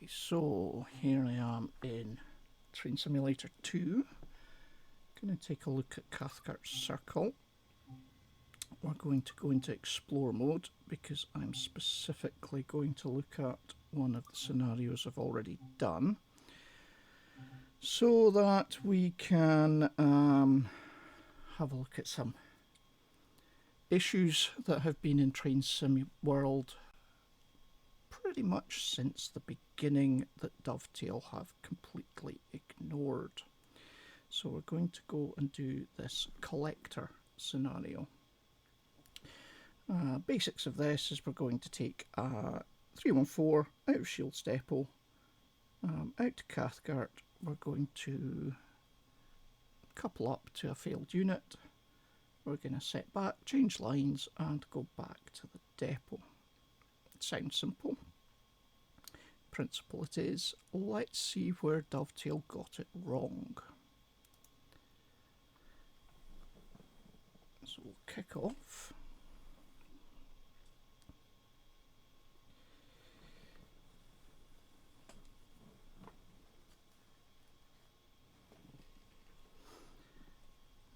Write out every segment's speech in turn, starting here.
Okay, so here I am in Train Simulator 2. Going to take a look at Cathcart Circle. We're going to go into Explore mode because I'm specifically going to look at one of the scenarios I've already done, so that we can have a look at some issues that have been in Train Sim World pretty much since the beginning that Dovetail have completely ignored. So we're going to go and do this collector scenario. Basics of this is we're going to take 314 out of Shields Depot, out to Cathcart. We're going to couple up to a failed unit. We're going to set back, change lines and go back to the depot. It sounds simple. Principle it is. Let's see where Dovetail got it wrong. So we'll kick off.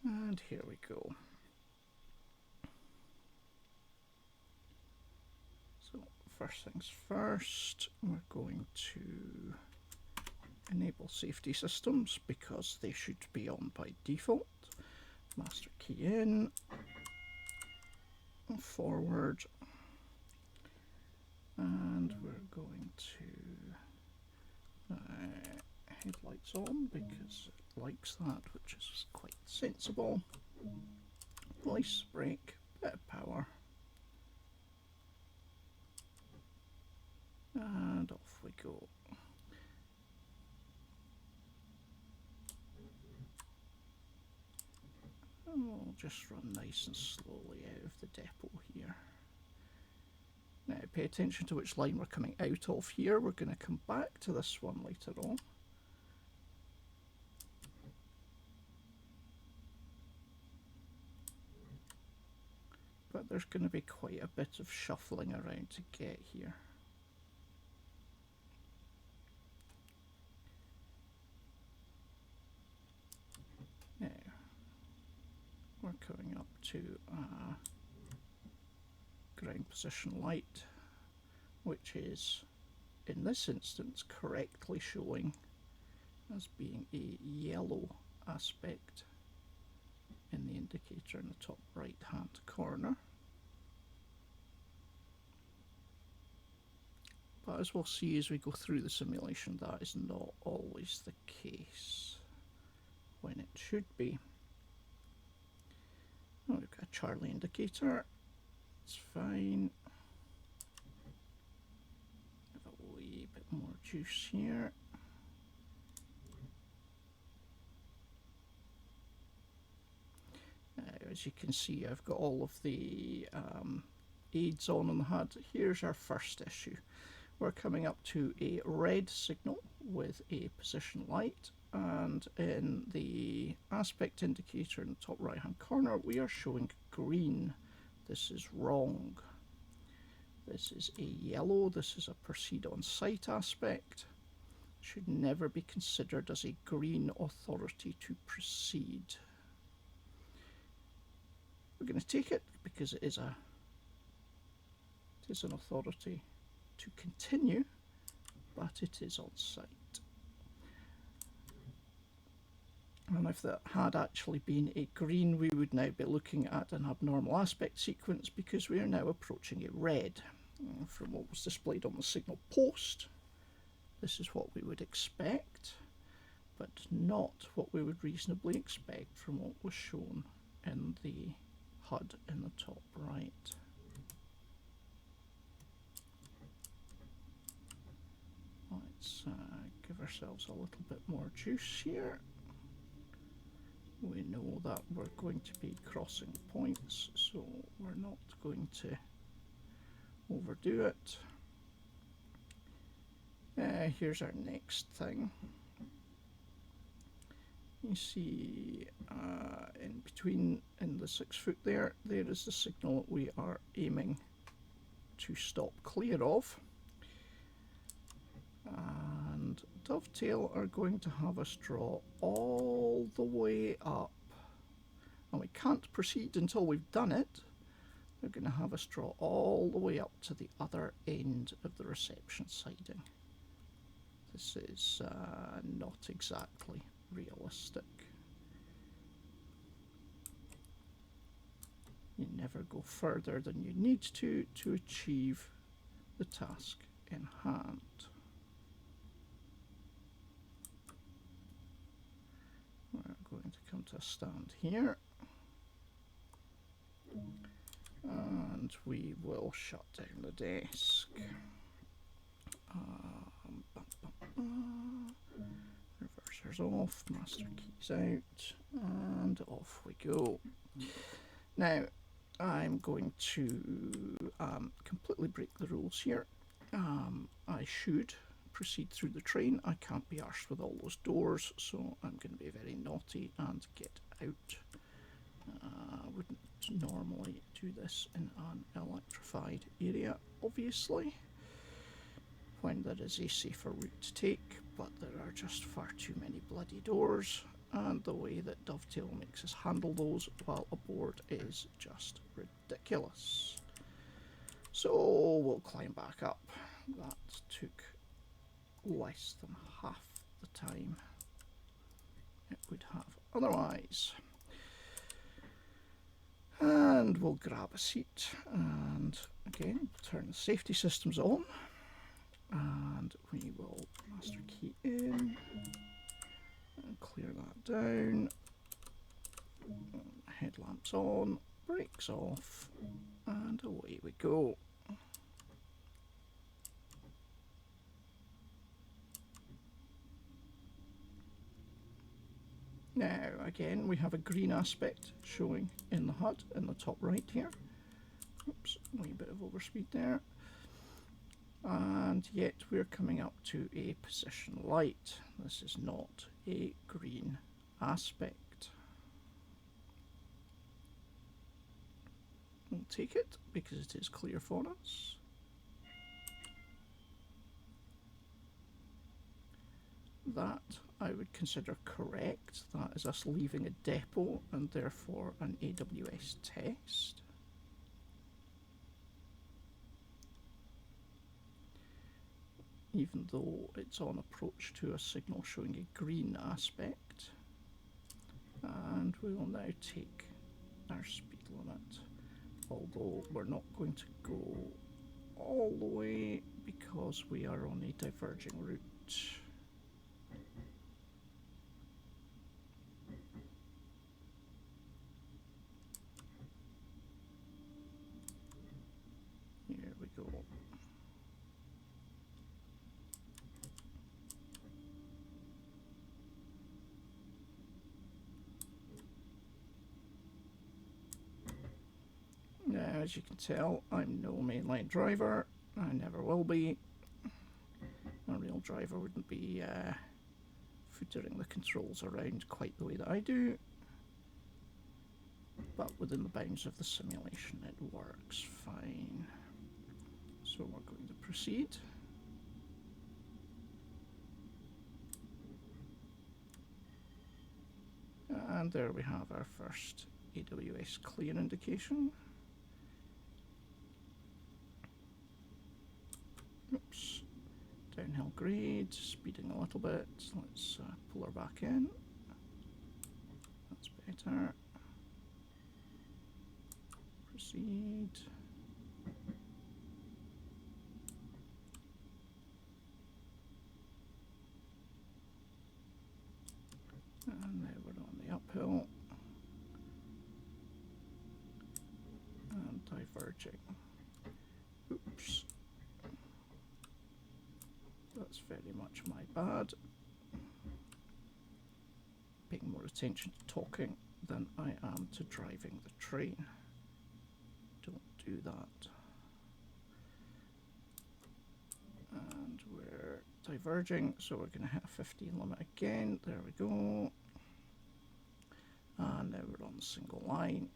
And here we go. So first things first, we're going to enable safety systems because they should be on by default. Master key in, forward, and we're going to headlights on because it likes that, which is quite sensible. Police brake, bit of power, and off we go. We'll just run nice and slowly out of the depot here. Now pay attention to which line we're coming out of here. We're going to come back to this one later on. But there's going to be quite a bit of shuffling around to get here. Now, we're coming up to ground position light, which is in this instance correctly showing as being a yellow aspect in the indicator in the top right hand corner. But as we'll see as we go through the simulation, that is not always the case when it should be. Oh, we've got a Charlie indicator, it's fine. Have a wee bit more juice here. As you can see, I've got all of the aids on the HUD. Here's our first issue. We're coming up to a red signal with a position light, and in the aspect indicator in the top right hand corner we are showing green. This is wrong. This is a yellow. This is a proceed on site aspect. Should never be considered as a green authority to proceed. We're going to take it because it is an authority to continue, but it is on site. And if that had actually been a green, we would now be looking at an abnormal aspect sequence because we are now approaching a red. From what was displayed on the signal post, this is what we would expect, but not what we would reasonably expect from what was shown in the HUD in the top right. Let's give ourselves a little bit more juice here. We know that we're going to be crossing points, so we're not going to overdo it. Here's our next thing. You see in between, in the 6 foot there is the signal that we are aiming to stop clear of. Dovetail are going to have us draw all the way up, and we can't proceed until we've done it. They're going to have us draw all the way up to the other end of the reception siding. This is not exactly realistic. You never go further than you need to achieve the task in hand. We're going to come to a stand here, and we will shut down the desk. Reversers off, master keys out, and off we go. Now, I'm going to completely break the rules here. I should proceed through the train. I can't be arsed with all those doors, so I'm going to be very naughty and get out. I wouldn't normally do this in an electrified area, obviously, when there is a safer route to take, but there are just far too many bloody doors, and the way that Dovetail makes us handle those while aboard is just ridiculous. So we'll climb back up. That took less than half the time it would have otherwise. And we'll grab a seat, and again turn the safety systems on, and we will master key in and clear that down. Headlamps on, brakes off, and away we go. Now again we have a green aspect showing in the HUD in the top right here. Oops, a wee bit of overspeed there. And yet we're coming up to a position light. This is not a green aspect. We'll take it because it is clear for us. That I would consider correct. That is us leaving a depot and therefore an AWS test. Even though it's on approach to a signal showing a green aspect. And we will now take our speed limit, although we're not going to go all the way because we are on a diverging route. Here we go. Now, as you can tell, I'm no mainline driver. I never will be. A real driver wouldn't be footering the controls around quite the way that I do. But within the bounds of the simulation, it works fine. So we're going to proceed. And there we have our first AWS clear indication. Oops, downhill grade, speeding a little bit. Let's pull her back in. That's better. Proceed. And now we're on the uphill. And diverging. Oops. That's very much my bad. Paying more attention to talking than I am to driving the train. Don't do that. And we're diverging, so we're going to hit a 15 limit again. There we go. And now we're on the single line.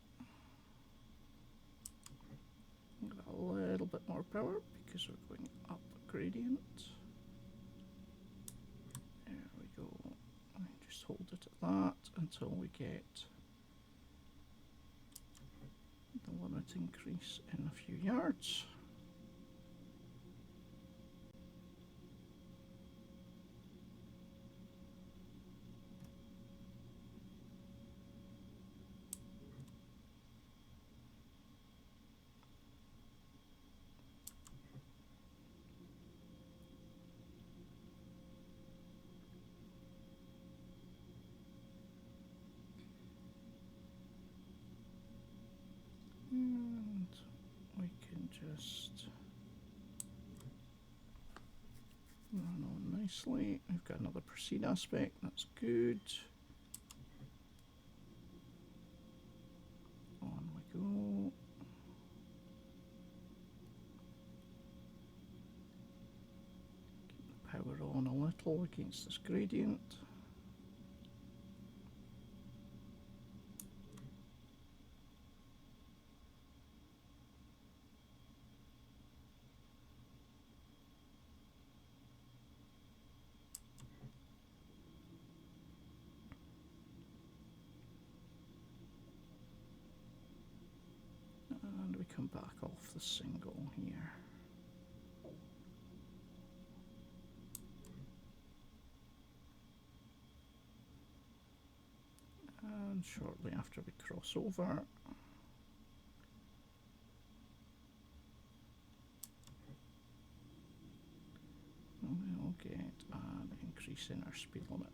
Got a little bit more power because we're going up gradient. hold it at that until we get the limit increase in a few yards. And we can just run on nicely. We've got another proceed aspect, that's good. On we go. Keep the power on a little against this gradient. And we come back off the single here. And shortly after we cross over, we'll get an increase in our speed limit.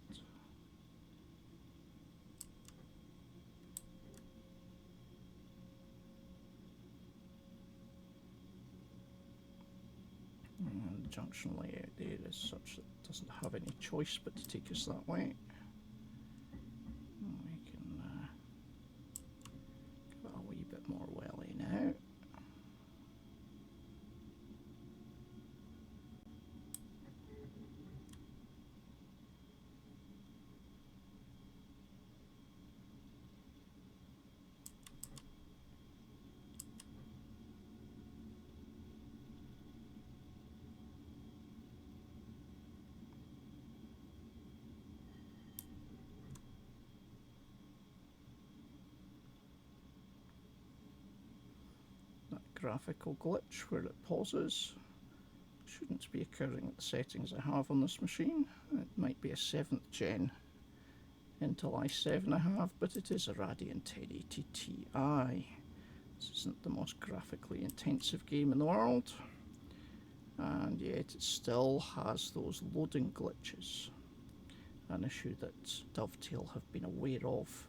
And the junction layout there is such that it doesn't have any choice but to take us that way. We can give it a wee bit more welly now. Graphical glitch where it pauses shouldn't be occurring at the settings I have on this machine. It might be a 7th gen Intel i7 I have, but it is a Radeon 1080 Ti. This isn't the most graphically intensive game in the world, and yet it still has those loading glitches, an issue that Dovetail have been aware of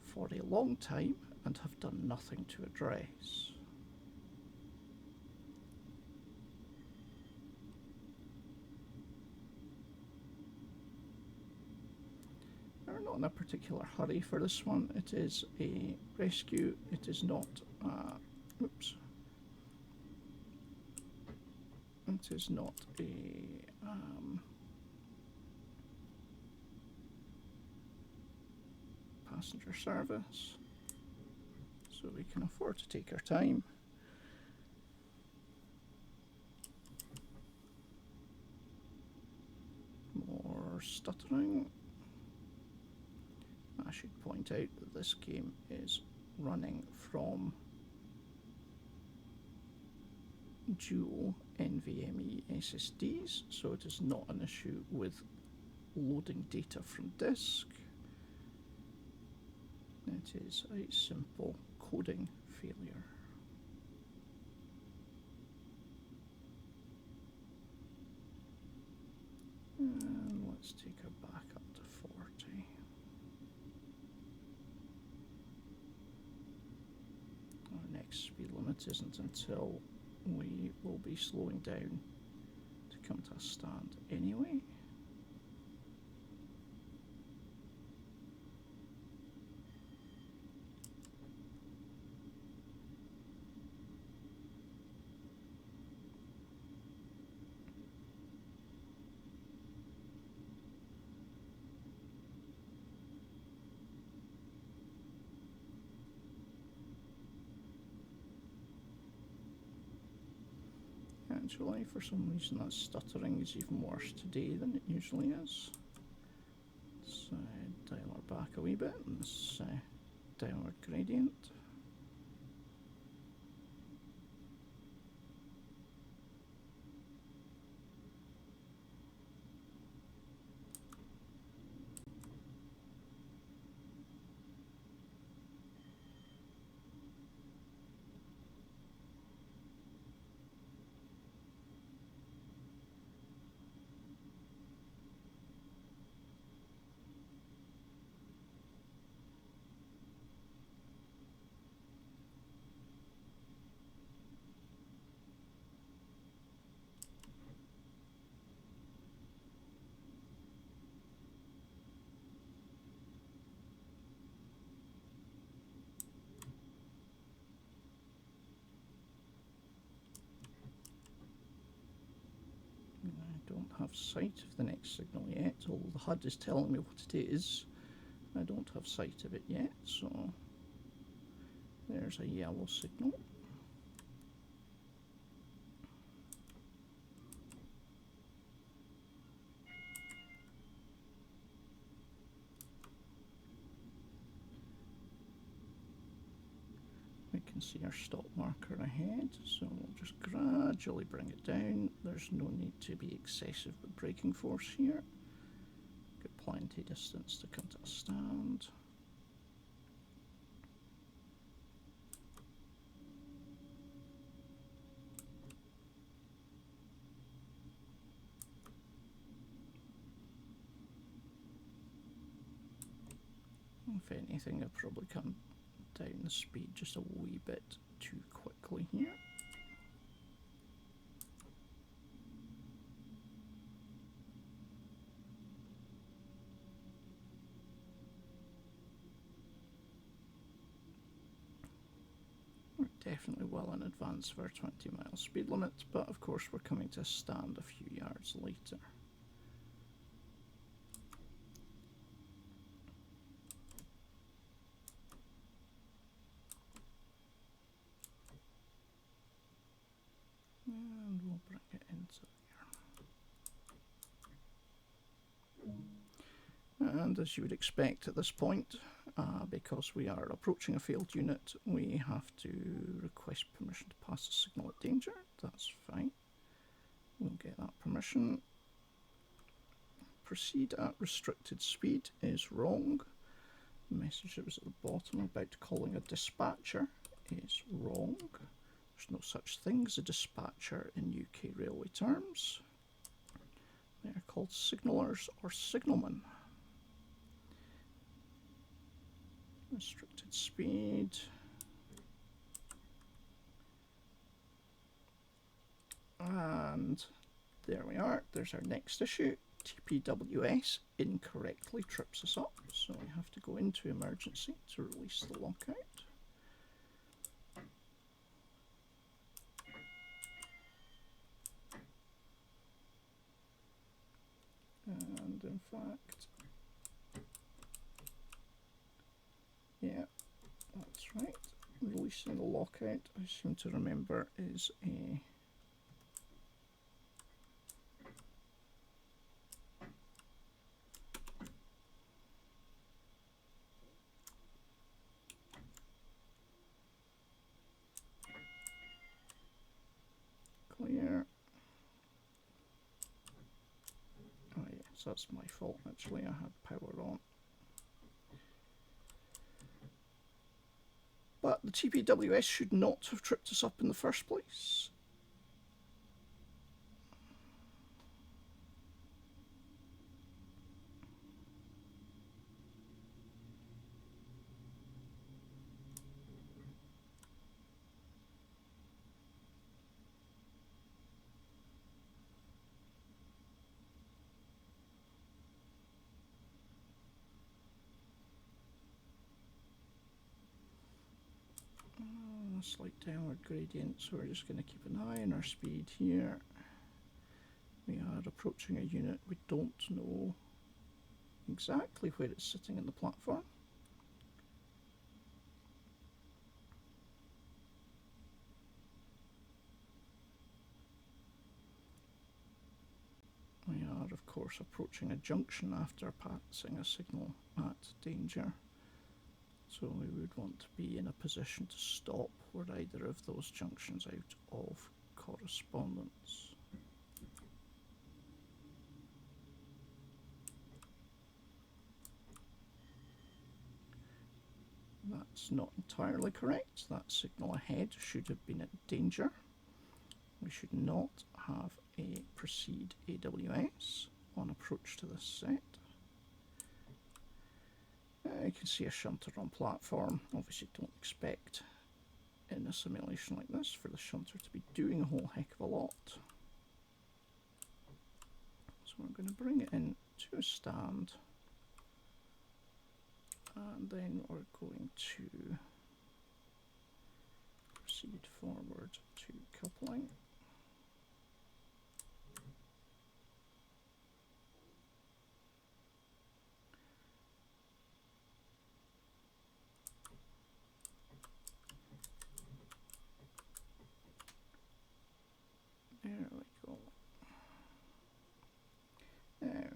for a long time and have done nothing to address. We're not in a particular hurry for this one. It is a rescue. It is not oops. It is not a passenger service. So we can afford to take our time. More stuttering. I should point out that this game is running from dual NVMe SSDs, so it is not an issue with loading data from disk. It is a simple coding failure. And let's take her back up to 40. Our next speed limit isn't until we will be slowing down to come to a stand anyway. Actually, for some reason that stuttering is even worse today than it usually is. Let's dial her back a wee bit in this downward gradient. I don't have sight of the next signal yet, although the HUD is telling me what it is. I don't have sight of it yet, so there's a yellow signal. We can see our stop marker ahead, so we'll just gradually bring it down. There's no need to be excessive with braking force here. Got plenty distance to come to a stand. If anything, I've probably come down the speed just a wee bit too quickly here. We're definitely well in advance of our 20-mile speed limit, but of course we're coming to a stand a few yards later. And we'll bring it into there. And as you would expect at this point, because we are approaching a field unit, we have to request permission to pass the signal at danger. That's fine. We'll get that permission. Proceed at restricted speed is wrong. The message that was at the bottom about calling a dispatcher is wrong. There's no such thing as a dispatcher in UK railway terms. They're called signallers or signalmen. Restricted speed. And there we are. There's our next issue. TPWS incorrectly trips us up, so we have to go into emergency to release the lockout. And in fact, yeah, that's right. Releasing the lockout, I seem to remember, is a clear. Oh yeah, so that's my fault actually, I had power on. But the TPWS should not have tripped us up in the first place. Slight downward gradient, so we're just going to keep an eye on our speed here. We are approaching a unit. We don't know exactly where it's sitting in the platform. We are of course approaching a junction after passing a signal at danger. So we would want to be in a position to stop were either of those junctions out of correspondence. That's not entirely correct. That signal ahead should have been at danger. We should not have a proceed AWS on approach to this set. You can see a shunter on platform. Obviously don't expect in a simulation like this for the shunter to be doing a whole heck of a lot. So we're going to bring it in to a stand, and then we're going to proceed forward to coupling. There we go. Now,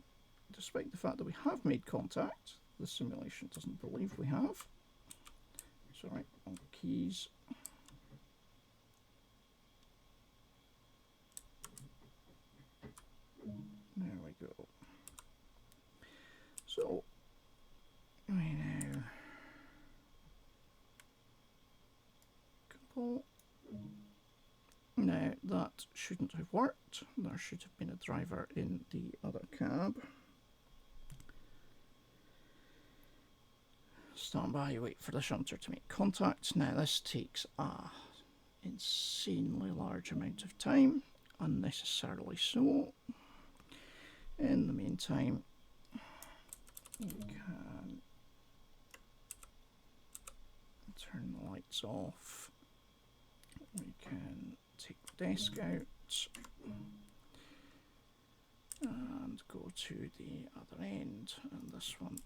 despite the fact that we have made contact, the simulation doesn't believe we have. Sorry, on keys. There we go. So, we now couple. Now, that shouldn't have worked. There should have been a driver in the other cab. Stand by, wait for the shunter to make contact. Now, this takes a insanely large amount of time, unnecessarily so. In the meantime, we can turn the lights off. We can take the desk out and go to the other end, and this one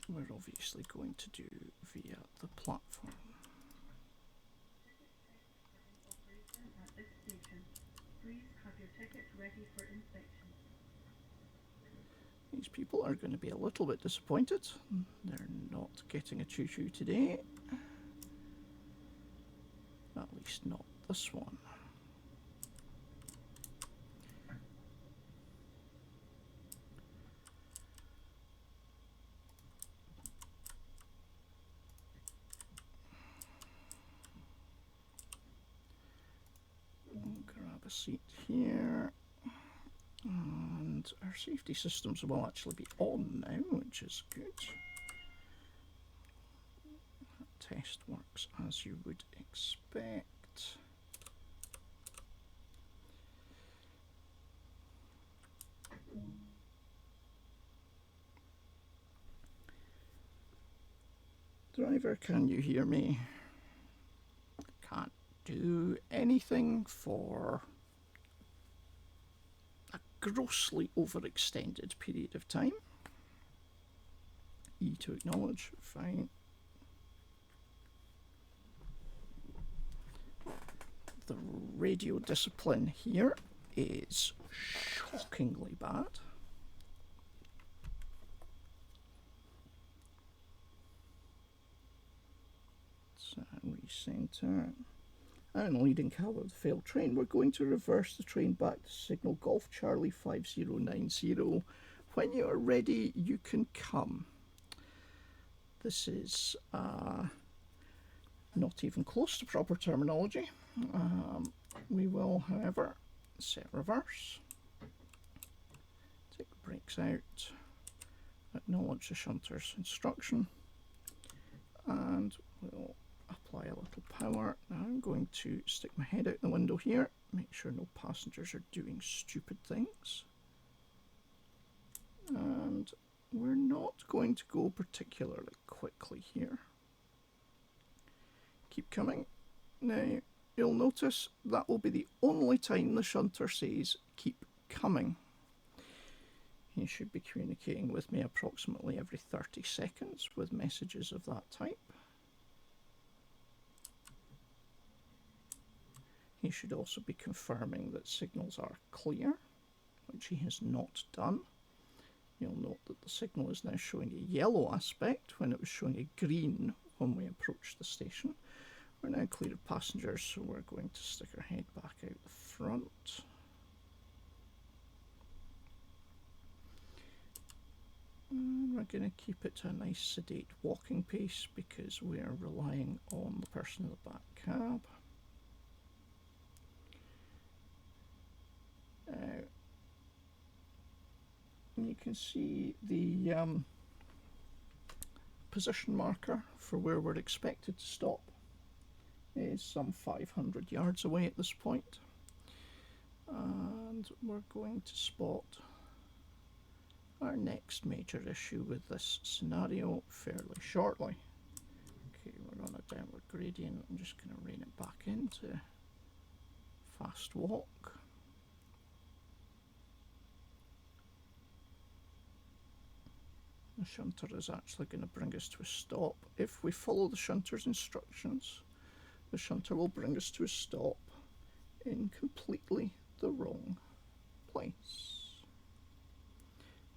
we're obviously going to do via the platform. At this station, please have your ticket ready for inspection. These people are going to be a little bit disappointed. They're not getting a choo-choo today. At least not this one. We'll grab a seat here. And our safety systems will actually be on now, which is good. That test works as you would expect. Driver, can you hear me? Can't do anything for a grossly overextended period of time. E to acknowledge, fine. The radio discipline here is shockingly bad. So recenter. And leading cab of the failed train, we're going to reverse the train back to signal Golf Charlie 5090. When you are ready, you can come. This is not even close to proper terminology. We will, however, set reverse, take the brakes out, acknowledge the shunter's instruction, and we'll apply a little power. Now I'm going to stick my head out the window here, make sure no passengers are doing stupid things. And we're not going to go particularly quickly here. Keep coming. Now, you'll notice that will be the only time the shunter says keep coming. He should be communicating with me approximately every 30 seconds with messages of that type. He should also be confirming that signals are clear, which he has not done. You'll note that the signal is now showing a yellow aspect when it was showing a green when we approached the station. We're now clear of passengers, so we're going to stick our head back out the front. And we're going to keep it to a nice sedate walking pace because we're relying on the person in the back cab. You can see the position marker for where we're expected to stop is some 500 yards away at this point. And we're going to spot our next major issue with this scenario fairly shortly. Okay, we're on a downward gradient. I'm just going to rein it back into fast walk. The shunter is actually going to bring us to a stop. If we follow the shunter's instructions, the shunter will bring us to a stop in completely the wrong place,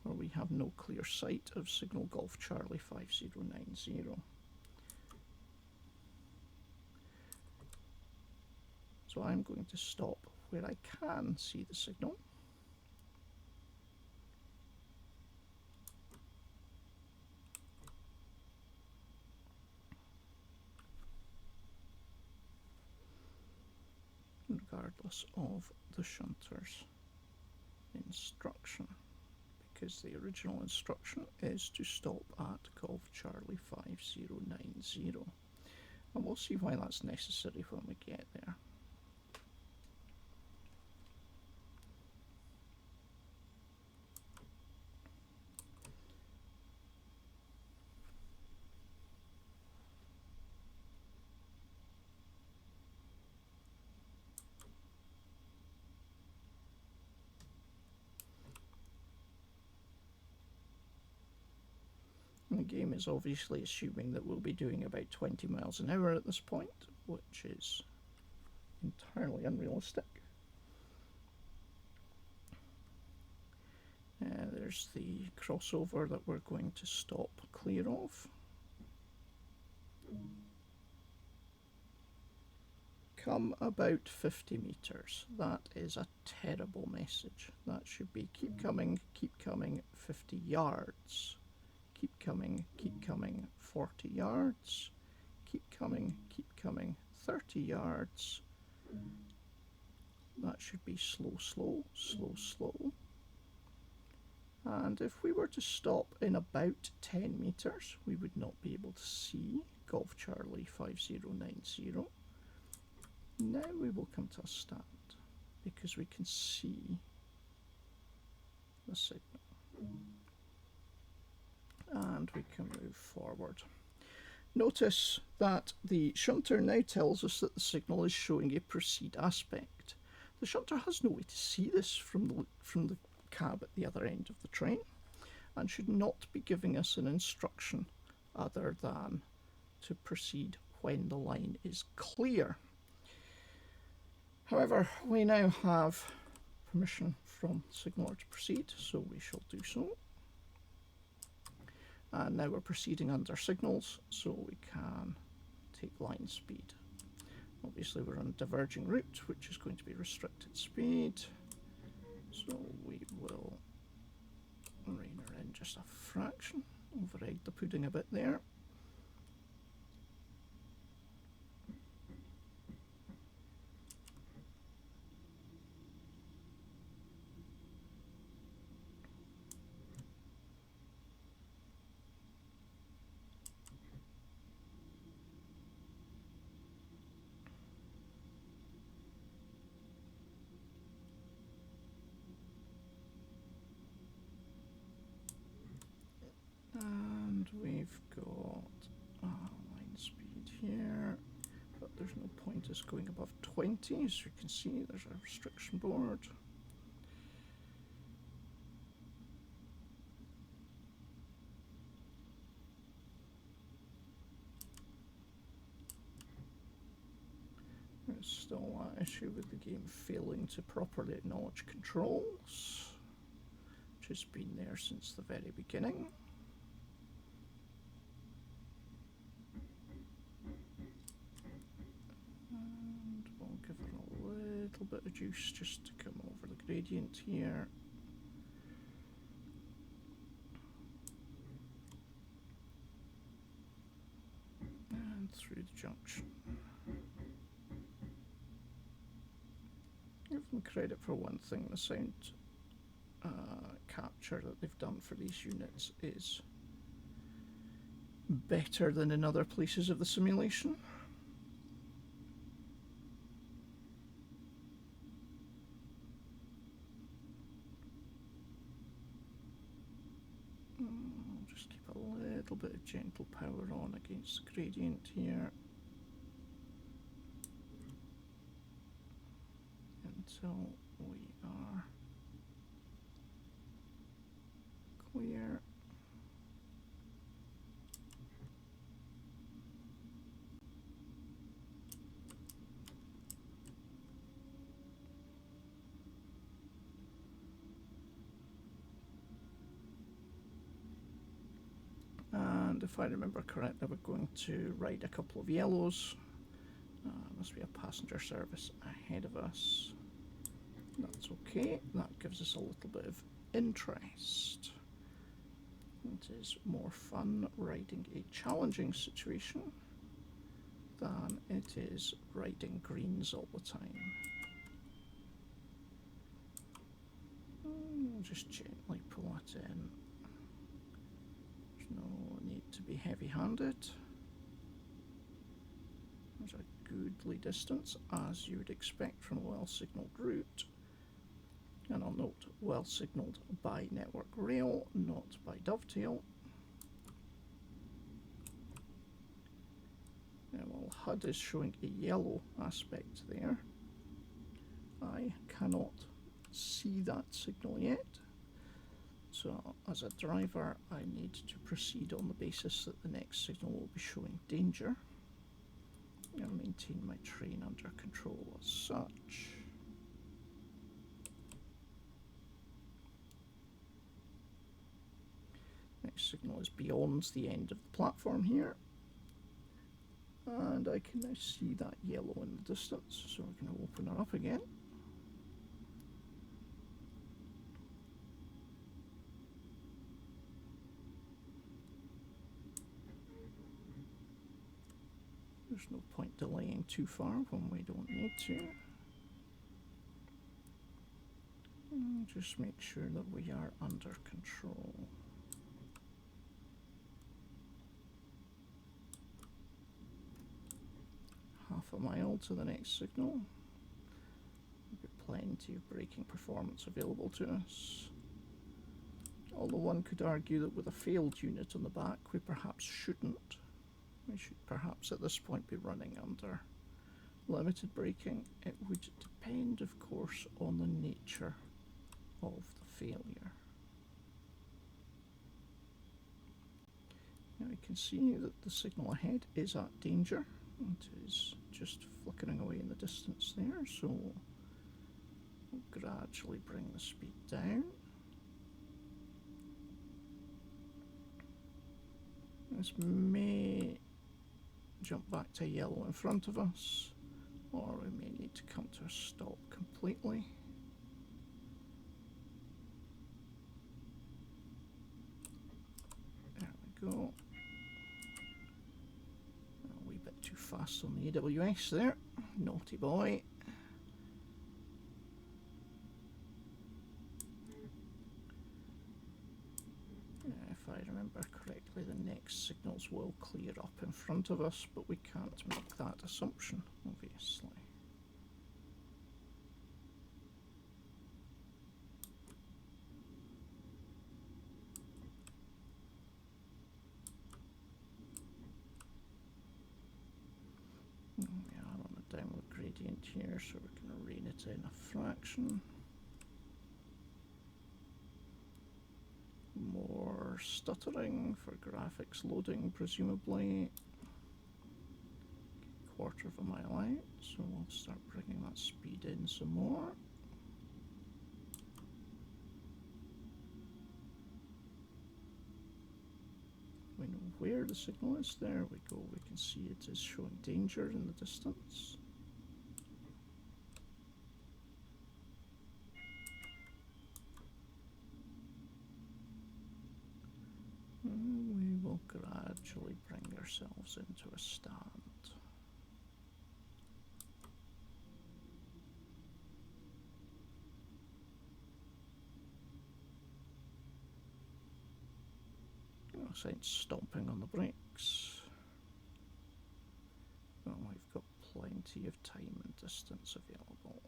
where we have no clear sight of signal Golf Charlie 5090. So I'm going to stop where I can see the signal. Regardless of the shunter's instruction, because the original instruction is to stop at Golf Charlie 5090, and we'll see why that's necessary when we get there. The game is obviously assuming that we'll be doing about 20 miles an hour at this point, which is entirely unrealistic. There's the crossover that we're going to stop clear of. Come about 50 meters. That is a terrible message. That should be keep coming, 50 yards. Keep coming, 40 yards. Keep coming, 30 yards. That should be slow, slow, slow, slow. And if we were to stop in about 10 meters, we would not be able to see Golf Charlie 5090. Now we will come to a stand because we can see the signal. And we can move forward. Notice that the shunter now tells us that the signal is showing a proceed aspect. The shunter has no way to see this from the cab at the other end of the train, and should not be giving us an instruction other than to proceed when the line is clear. However, we now have permission from the signaller to proceed, so we shall do so. And now we're proceeding under signals, so we can take line speed. Obviously we're on a diverging route, which is going to be restricted speed, so we will rein her in just a fraction, over-egg the pudding a bit there. And we've got line speed here, but there's no point us going above 20, as you can see there's a restriction board. There's still that issue with the game failing to properly acknowledge controls, which has been there since the very beginning. And we'll give it a little bit of juice just to come over the gradient here. And through the junction. Give them credit for one thing, the sound capture that they've done for these units is better than in other places of the simulation. I'll just keep a little bit of gentle power on against the gradient here until we are clear. And if I remember correctly, we're going to ride a couple of yellows. Must be a passenger service ahead of us. That's okay. That gives us a little bit of interest. It is more fun riding a challenging situation than it is riding greens all the time. Just gently pull it in. There's no need to be heavy-handed. There's a goodly distance, as you would expect from a well-signalled route. And I'll note, well signalled by Network Rail, not by Dovetail. Now, while HUD is showing a yellow aspect there, I cannot see that signal yet. So, as a driver, I need to proceed on the basis that the next signal will be showing danger and maintain my train under control as such. Next signal is beyond the end of the platform here, and I can now see that yellow in the distance, so we're going to open her up again. There's no point delaying too far when we don't need to. And just make sure that we are under control. Half a mile to the next signal. There'll be plenty of braking performance available to us. Although one could argue that with a failed unit on the back, we perhaps shouldn't. We should perhaps at this point be running under limited braking. It would depend, of course, on the nature of the failure. Now we can see that the signal ahead is at danger. It is just flickering away in the distance there, so we'll gradually bring the speed down. This may jump back to yellow in front of us, or we may need to come to a stop completely. There we go. A wee bit too fast on the AWS there. Naughty boy. If I remember correctly, the next signals will clear up in front of us, but we can't make that assumption, obviously. We are on a downward gradient here, so we're going to rein it in a fraction. More stuttering for graphics loading, presumably. Quarter of a mile out, so we'll start bringing that speed in some more. where the signal is. There we go. We can see it is showing danger in the distance. We will gradually bring ourselves into a stand. Outside stomping on the brakes. Well, we've got plenty of time and distance available.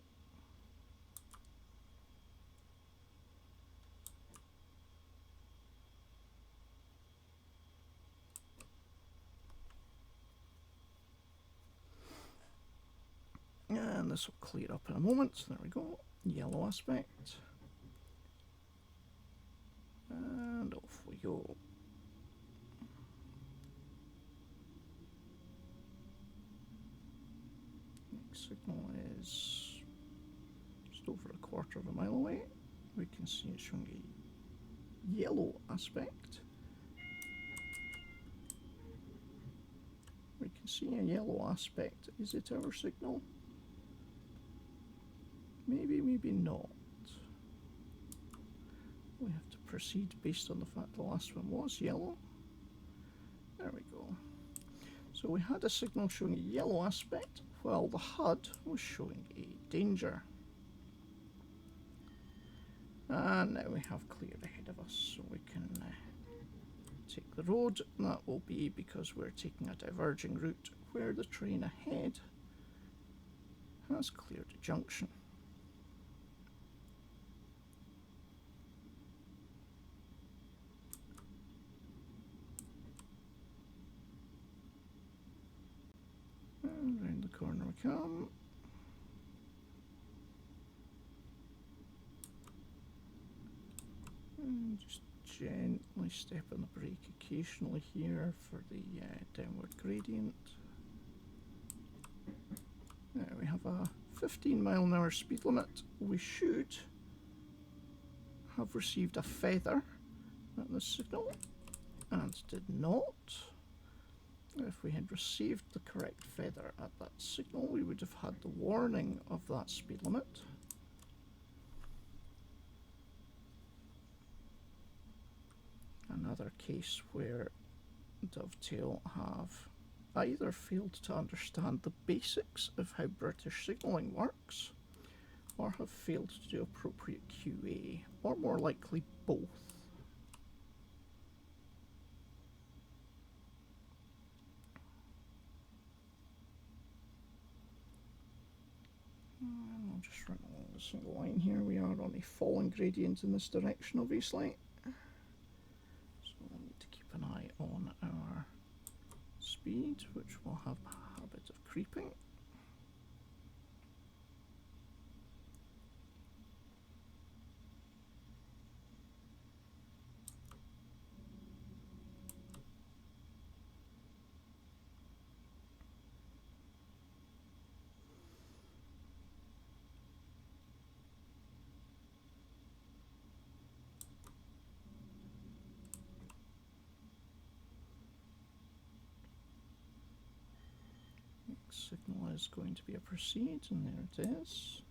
And this will clear up in a moment. There we go. Yellow aspect. And off we go. Next signal is just over a quarter of a mile away. We can see it showing a yellow aspect. We can see a yellow aspect. Is it our signal? Maybe, maybe not. We have to proceed based on the fact the last one was yellow. There we go. So we had a signal showing a yellow aspect while the HUD was showing a danger. And now we have clear ahead of us, so we can take the road. And that will be because we're taking a diverging route where the train ahead has cleared a junction. And round the corner we come. And just gently step on the brake occasionally here for the downward gradient. Now we have a 15-mile-an-hour speed limit. We should have received a feather at the signal and did not. If we had received the correct feather at that signal, we would have had the warning of that speed limit. Another case where Dovetail have either failed to understand the basics of how British signalling works, or have failed to do appropriate QA, or more likely both. And I'll just run along the single line here. We are on a falling gradient in this direction, obviously. So we'll need to keep an eye on our speed, which will have a habit of creeping. Signal is going to be a proceed, and there it is.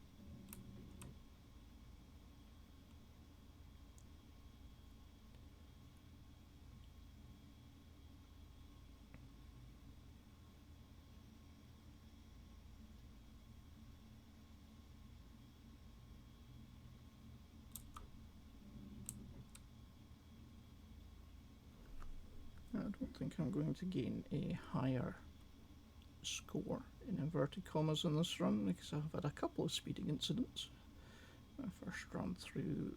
I don't think I'm going to gain a higher score in inverted commas in this run because I've had a couple of speeding incidents. My first run through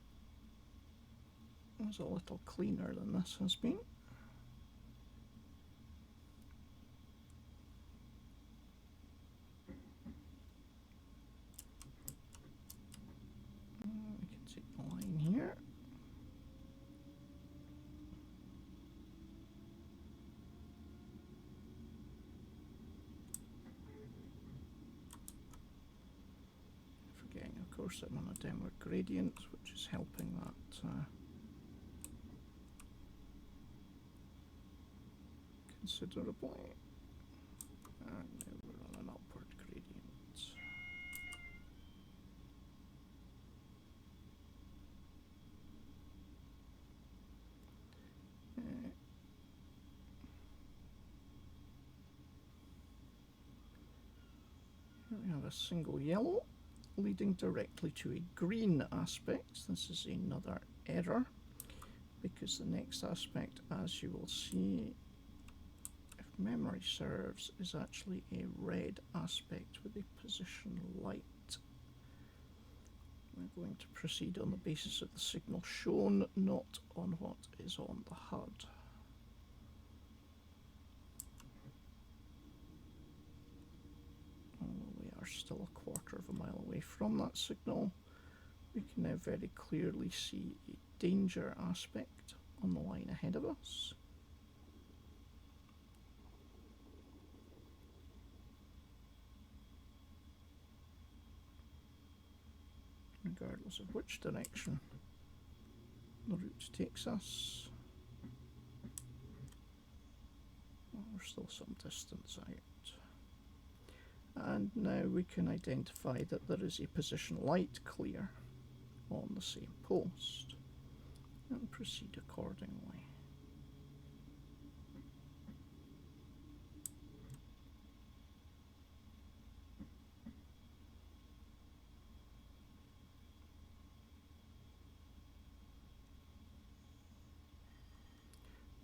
was a little cleaner than this has been. We can take the line here. Of course, I'm on a downward gradient, which is helping that considerably. And now we're on an upward gradient. Here we have a single yellow leading directly to a green aspect. This is another error because the next aspect, as you will see, if memory serves, is actually a red aspect with a position light. We're going to proceed on the basis of the signal shown, not on what is on the HUD. Although we are still a quarter of a mile away from that signal, we can now very clearly see a danger aspect on the line ahead of us. Regardless of which direction the route takes us. Well, we're still some distance out. And now we can identify that there is a position light clear on the same post and proceed accordingly.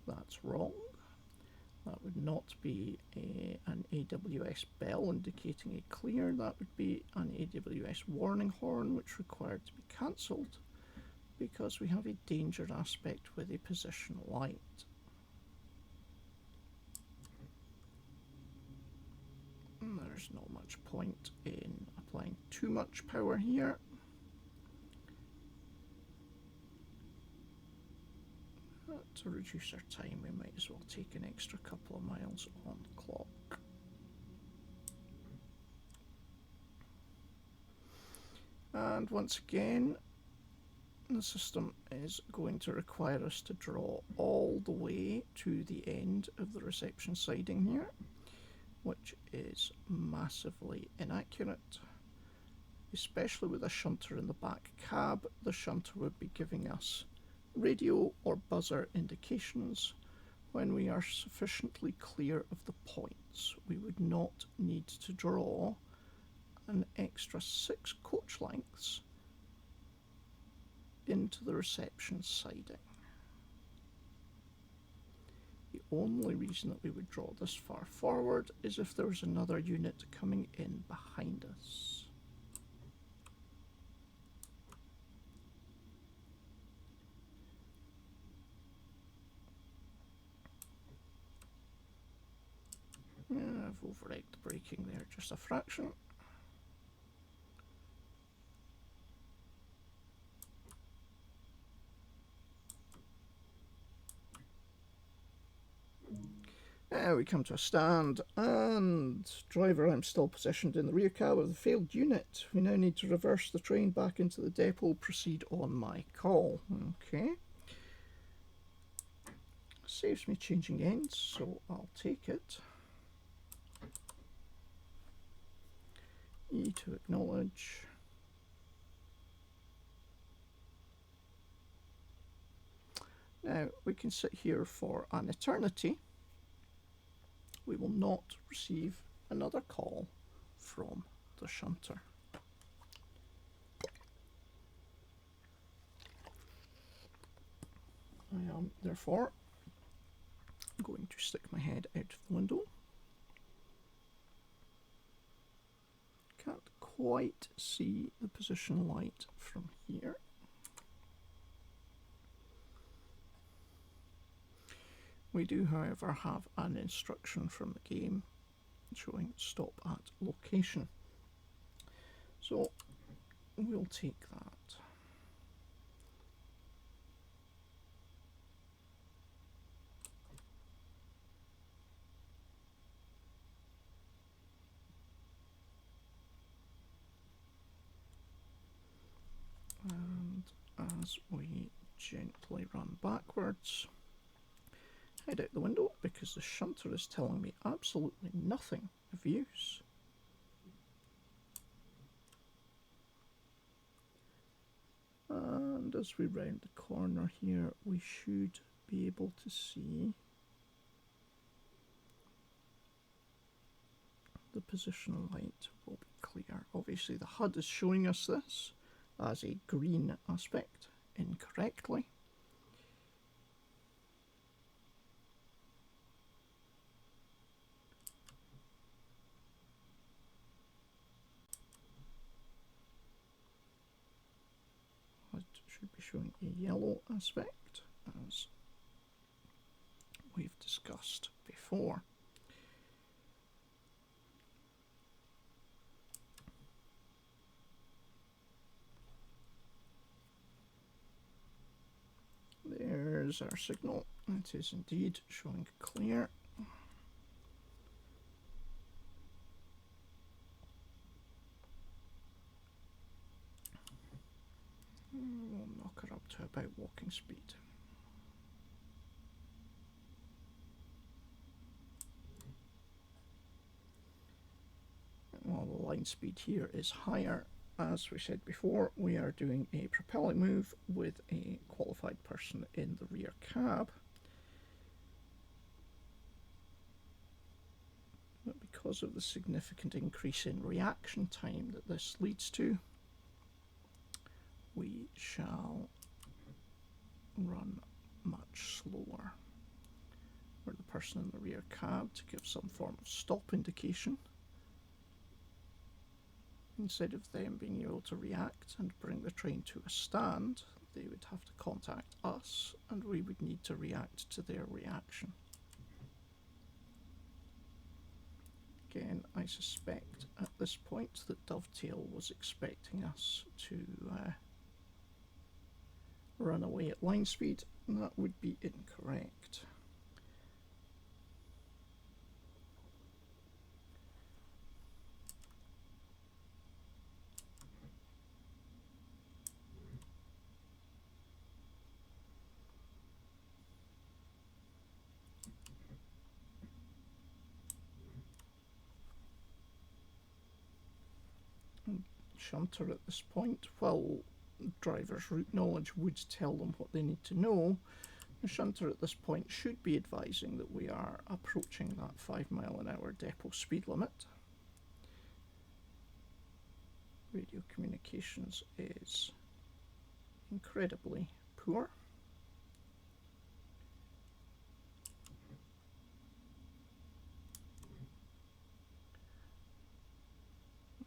That's wrong. That would not be an AWS bell indicating a clear. That would be an AWS warning horn, which required to be cancelled because we have a danger aspect with a position light. And there's not much point in applying too much power here. To reduce our time, we might as well take an extra couple of miles on the clock. And once again, the system is going to require us to draw all the way to the end of the reception siding here, which is massively inaccurate. Especially with a shunter in the back cab, the shunter would be giving us radio or buzzer indications when we are sufficiently clear of the points. We would not need to draw an extra 6 coach lengths into the reception siding. The only reason that we would draw this far forward is if there was another unit coming in behind us. I've overegged the braking there just a fraction. Now we come to a stand, and driver, I'm still positioned in the rear cab of the failed unit. We now need to reverse the train back into the depot, proceed on my call. Okay. Saves me changing ends, so I'll take it. E to acknowledge. Now we can sit here for an eternity. We will not receive another call from the shunter. I am therefore going to stick my head out of the window. Can't quite see the position light from here. We do, however, have an instruction from the game showing stop at location. So we'll take that. And as we gently run backwards, head out the window because the shunter is telling me absolutely nothing of use. And as we round the corner here, we should be able to see the position light will be clear. Obviously the HUD is showing us this as a green aspect incorrectly. HUD should be showing a yellow aspect, as we've discussed before. There's our signal. It is indeed showing clear. We'll knock her up to about walking speed. While the line speed here is higher, as we said before, we are doing a propelling move with a qualified person in the rear cab. But because of the significant increase in reaction time that this leads to, we shall run much slower. For the person in the rear cab to give some form of stop indication. Instead of them being able to react and bring the train to a stand, they would have to contact us and we would need to react to their reaction. Again, I suspect at this point that Dovetail was expecting us to run away at line speed, and that would be incorrect. Shunter at this point, while driver's route knowledge would tell them what they need to know, the shunter at this point should be advising that we are approaching that 5 mile an hour depot speed limit. Radio communications is incredibly poor.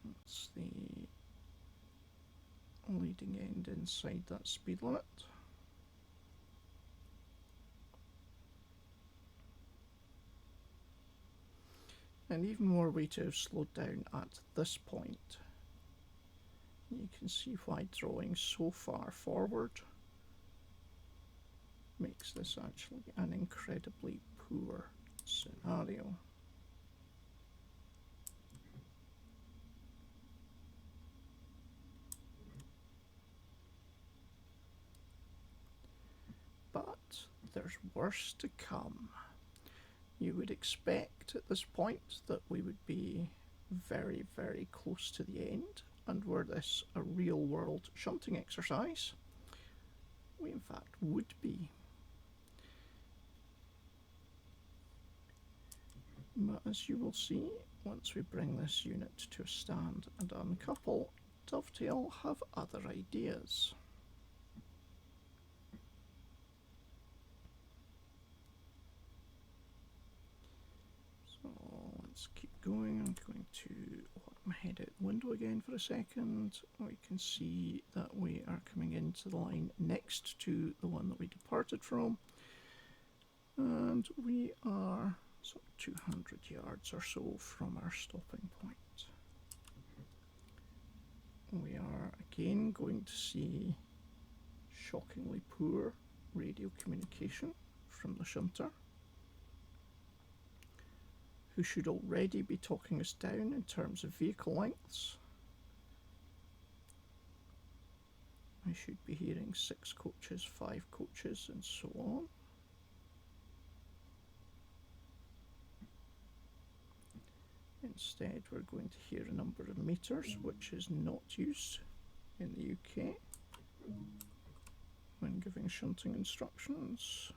That's the leading end inside that speed limit. And even more we to have slowed down at this point. You can see why drawing so far forward makes this actually an incredibly poor scenario. But there's worse to come. You would expect at this point that we would be very, very close to the end, and were this a real world shunting exercise, we in fact would be. But as you will see, once we bring this unit to a stand and uncouple, Dovetail have other ideas. So let's keep going. I'm going to head out the window again for a second. We can see that we are coming into the line next to the one that we departed from, and we are some 200 yards or so from our stopping point. We are again going to see shockingly poor radio communication from the shunter, who should already be talking us down in terms of vehicle lengths. I should be hearing 6 coaches, 5 coaches, and so on. Instead, we're going to hear a number of meters, which is not used in the UK when giving shunting instructions.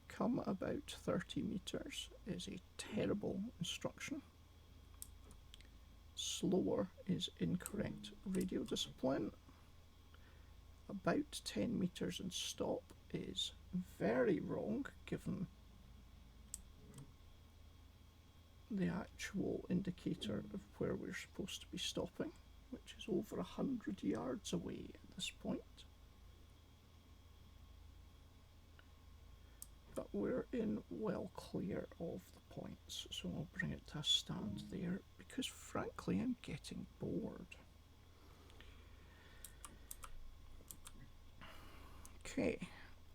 Come about 30 meters is a terrible instruction. Slower is incorrect radio discipline. About 10 meters and stop is very wrong given the actual indicator of where we're supposed to be stopping, which is over 100 yards away at this point. But we're in well clear of the points, so I'll bring it to a stand there because frankly I'm getting bored. Okay,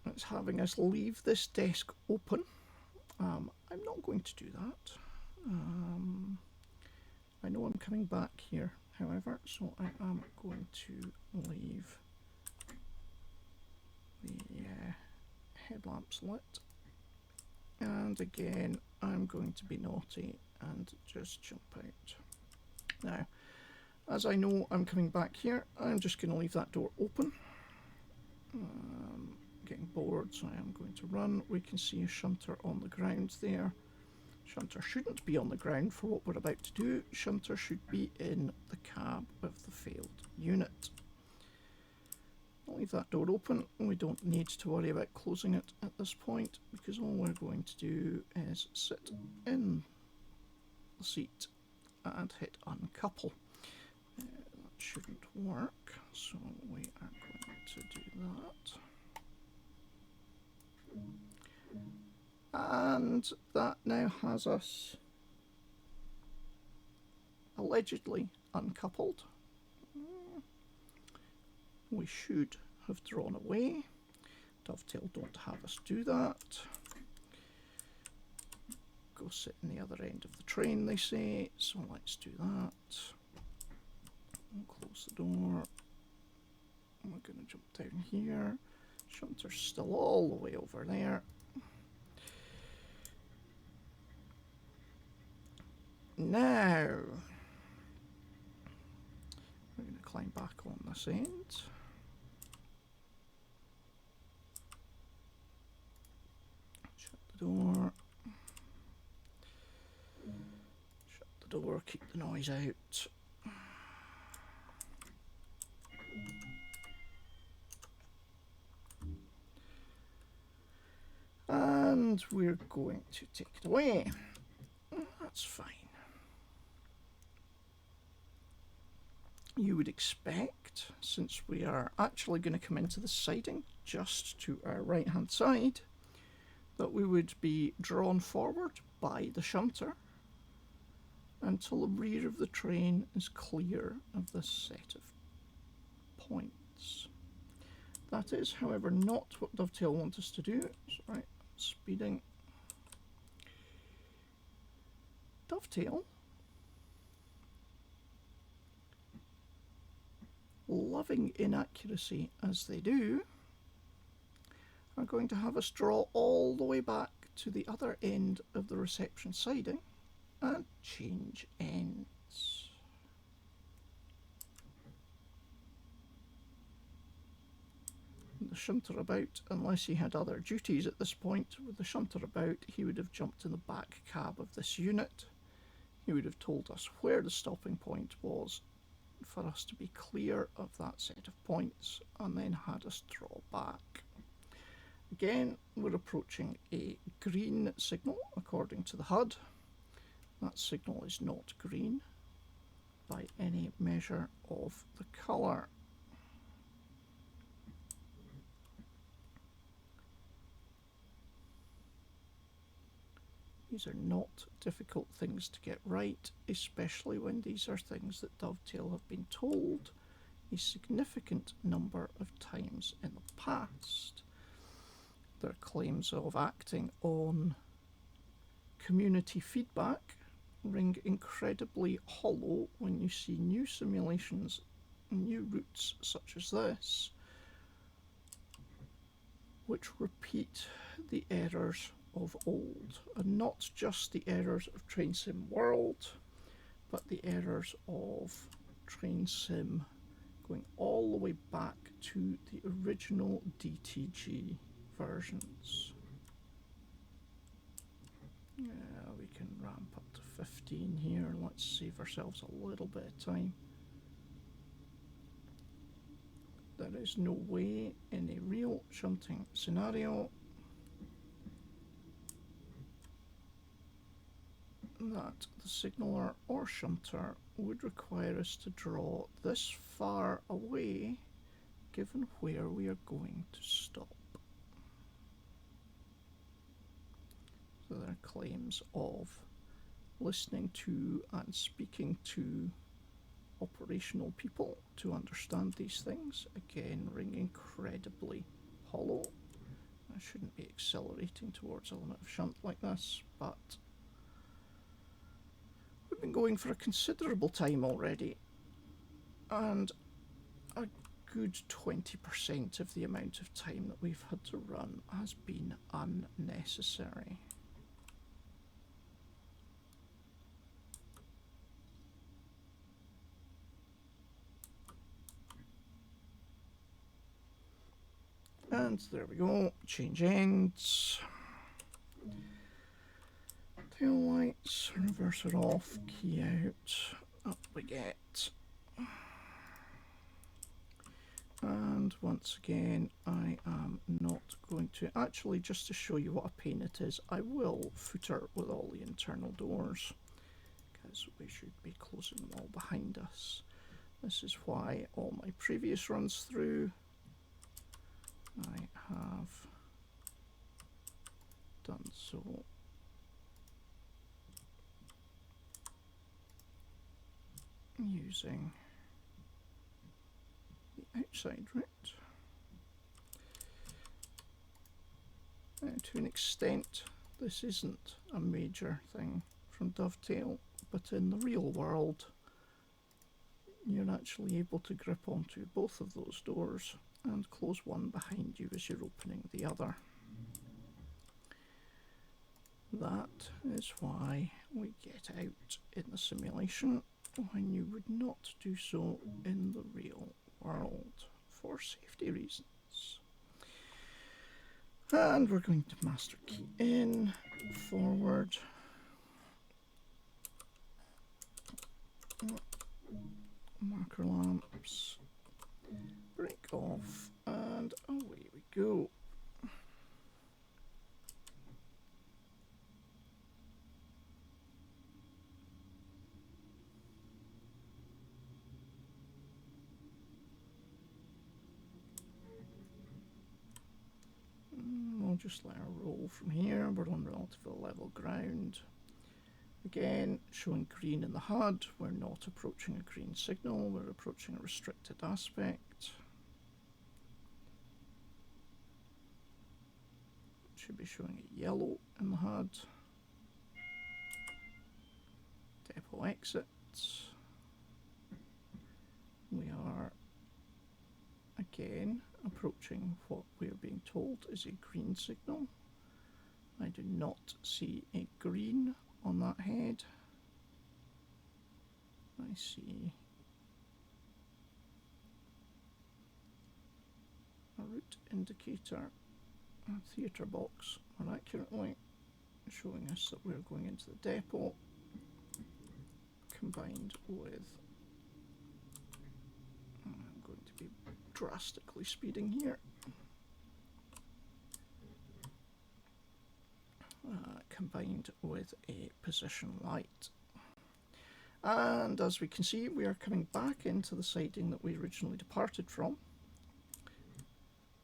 it's having us leave this desk open. I'm not going to do that. I know I'm coming back here, however, so I am going to leave the headlamps lit. And again, I'm going to be naughty and just jump out. Now, as I know I'm coming back here, I'm just going to leave that door open. Getting bored, so I am going to run. We can see a shunter on the ground there. Shunter shouldn't be on the ground for what we're about to do. Shunter should be in the cab of the failed unit. I'll leave that door open. We don't need to worry about closing it at this point because all we're going to do is sit in the seat and hit uncouple. That shouldn't work, so we are going to do that. And that now has us allegedly uncoupled. We should have drawn away. Dovetail don't have us do that. Go sit in the other end of the train, they say, so let's do that. We'll close the door. We're going to jump down here. Shunter's still all the way over there. Now, we're going to climb back on this end. Shut the door. Shut the door, keep the noise out. And we're going to take it away. That's fine. You would expect, since we are actually going to come into the siding just to our right hand side, that we would be drawn forward by the shunter until the rear of the train is clear of this set of points. That is, however, not what Dovetail wants us to do. Sorry, speeding. Dovetail, loving inaccuracy as they do, are going to have us draw all the way back to the other end of the reception siding and change ends. The shunter about, unless he had other duties at this point, with the shunter about, he would have jumped in the back cab of this unit. He would have told us where the stopping point was for us to be clear of that set of points and then had us draw back. Again, we're approaching a green signal according to the HUD. That signal is not green by any measure of the colour. These are not difficult things to get right, especially when these are things that Dovetail have been told a significant number of times in the past. Their claims of acting on community feedback ring incredibly hollow when you see new simulations, new routes such as this, which repeat the errors of old, and not just the errors of Train Sim World, but the errors of Train Sim going all the way back to the original DTG versions. Yeah, we can ramp up to 15 here. Let's save ourselves a little bit of time. There is no way in a real shunting scenario that the signaller or shunter would require us to draw this far away given where we are going to stop. So there are claims of listening to and speaking to operational people to understand these things, again ring incredibly hollow. I shouldn't be accelerating towards a limit of shunt like this, but we've been going for a considerable time already, and a good 20% of the amount of time that we've had to run has been unnecessary. And there we go, change ends, tail lights, reverse it off, key out, up we get. And once again, I am not going to, actually just to show you what a pain it is, I will footer with all the internal doors, because we should be closing them all behind us. This is why all my previous runs through, I have done so using the outside route. Now, to an extent, this isn't a major thing from Dovetail, but in the real world, you're actually able to grip onto both of those doors and close one behind you as you're opening the other. That is why we get out in the simulation when you would not do so in the real world for safety reasons. And we're going to master key in, forward, marker lamps, break off, and away we go. We'll just let her roll from here. We're on relatively level ground. Again, showing green in the HUD. We're not approaching a green signal, we're approaching a restricted aspect. Should be showing a yellow in the HUD. Depot exits. We are again approaching what we are being told is a green signal. I do not see a green on that head. I see a route indicator, a theatre box more accurately, showing us that we're going into the depot, combined with, I'm going to be drastically speeding here, combined with a position light. And as we can see, we are coming back into the siding that we originally departed from.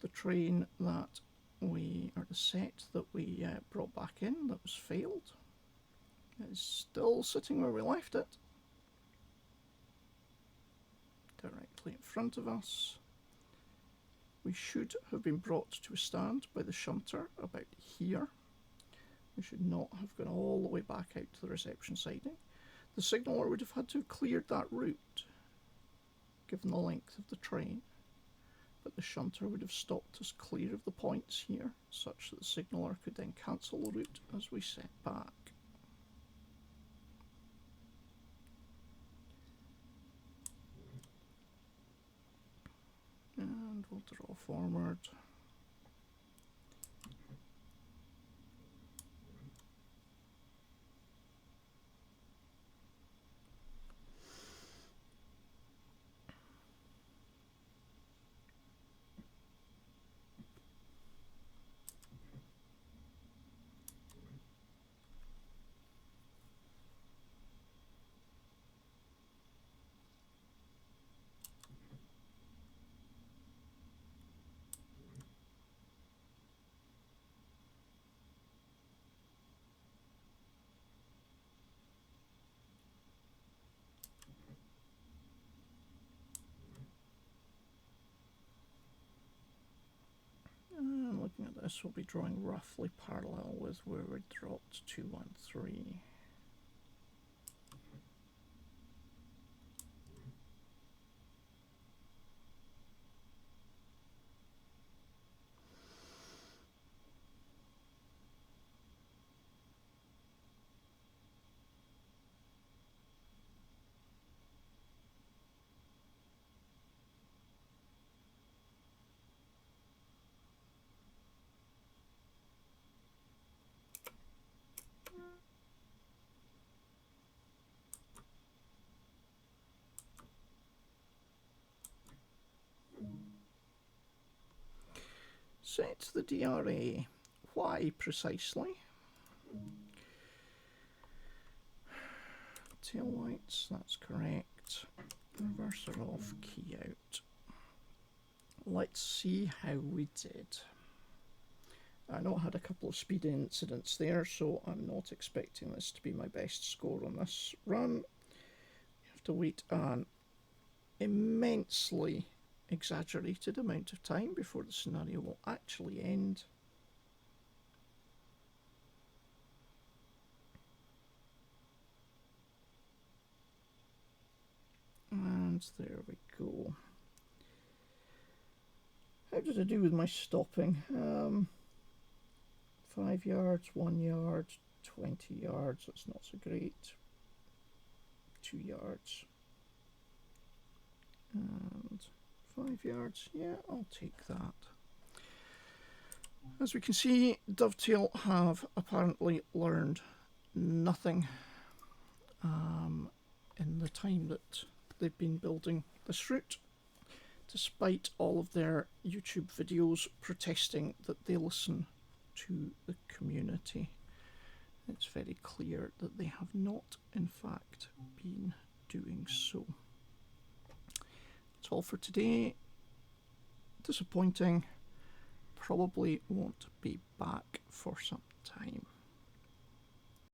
The train that we, or the set that we brought back in that was failed, is still sitting where we left it, directly in front of us. We should have been brought to a stand by the shunter about here. We should not have gone all the way back out to the reception siding. The signaller would have had to have cleared that route, given the length of the train, but the shunter would have stopped us clear of the points here, such that the signaller could then cancel the route as we set back. we'll draw forward. And looking at this, we'll be drawing roughly parallel with where we dropped 213. Set the DRA. Why precisely? Tail lights, that's correct. Reverser off, key out. Let's see how we did. I know I had a couple of speed incidents there, so I'm not expecting this to be my best score on this run. You have to wait an immensely exaggerated amount of time before the scenario will actually end. And there we go. How did I do with my stopping? 5 yards, 1 yard, 20 yards, that's not so great. 2 yards. And 5 yards, yeah, I'll take that. As we can see, Dovetail have apparently learned nothing in the time that they've been building this route, despite all of their YouTube videos protesting that they listen to the community. It's very clear that they have not, in fact, been doing so. That's all for today. Disappointing. Probably won't be back for some time.